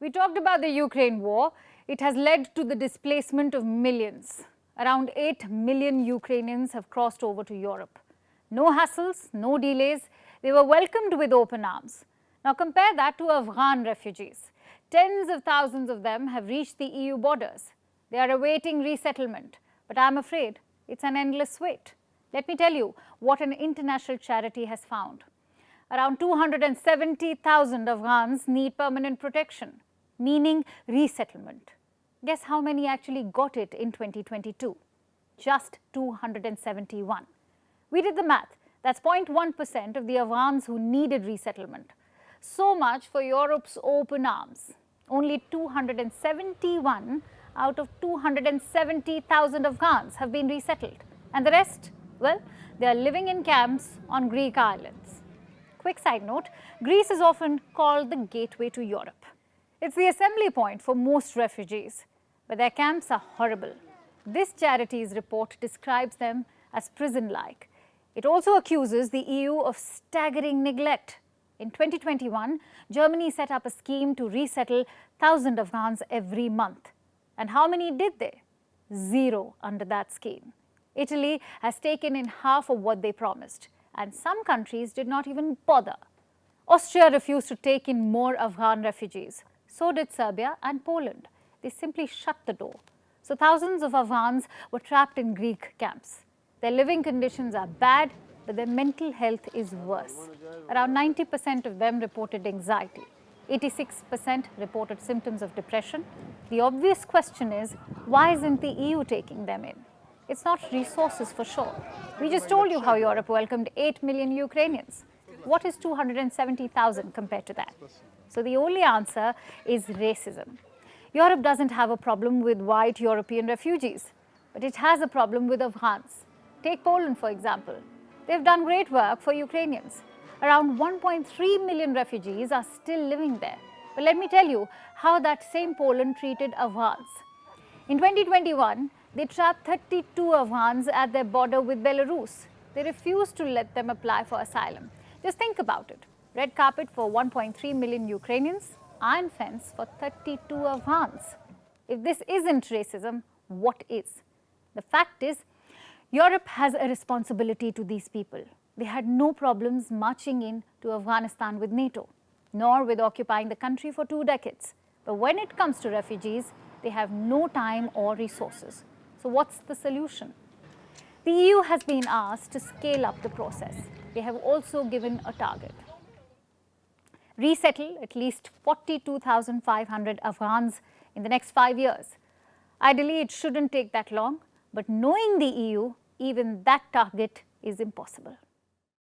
We talked about the Ukraine war. It has led to the displacement of millions. Around 8 million Ukrainians have crossed over to Europe. No hassles, no delays. They were welcomed with open arms. Now compare that to Afghan refugees. Tens of thousands of them have reached the EU borders. They are awaiting resettlement. But I'm afraid it's an endless wait. Let me tell you what an international charity has found. Around 270,000 Afghans need permanent protection, meaning resettlement. Guess how many actually got it in 2022? Just 271. We did the math. That's 0.1% of the Afghans who needed resettlement. So much for Europe's open arms. Only 271 out of 270,000 Afghans have been resettled. And the rest? Well, they are living in camps on Greek islands. Quick side note, Greece is often called the gateway to Europe. It's the assembly point for most refugees, but their camps are horrible. This charity's report describes them as prison-like. It also accuses the EU of staggering neglect. In 2021, Germany set up a scheme to resettle 1,000 Afghans every month. And how many did they? 0 under that scheme. Italy has taken in half of what they promised, and some countries did not even bother. Austria refused to take in more Afghan refugees. So did Serbia and Poland. They simply shut the door. So thousands of Afghans were trapped in Greek camps. Their living conditions are bad, but their mental health is worse. Around 90% of them reported anxiety. 86% reported symptoms of depression. The obvious question is, why isn't the EU taking them in? It's not resources for sure. We just told you how Europe welcomed 8 million Ukrainians. What is 270,000 compared to that? So the only answer is racism. Europe doesn't have a problem with white European refugees, but it has a problem with Afghans. Take Poland, for example. They've done great work for Ukrainians. Around 1.3 million refugees are still living there. But let me tell you how that same Poland treated Afghans. In 2021, they trapped 32 Afghans at their border with Belarus. They refused to let them apply for asylum. Just think about it. Red carpet for 1.3 million Ukrainians, iron fence for 32 Afghans. If this isn't racism, what is? The fact is, Europe has a responsibility to these people. They had no problems marching in to Afghanistan with NATO, nor with occupying the country for 2 decades. But when it comes to refugees, they have no time or resources. So what's the solution? The EU has been asked to scale up the process. They have also given a target. Resettle at least 42,500 Afghans in the next 5 years. Ideally, it shouldn't take that long, but knowing the EU, even that target is impossible.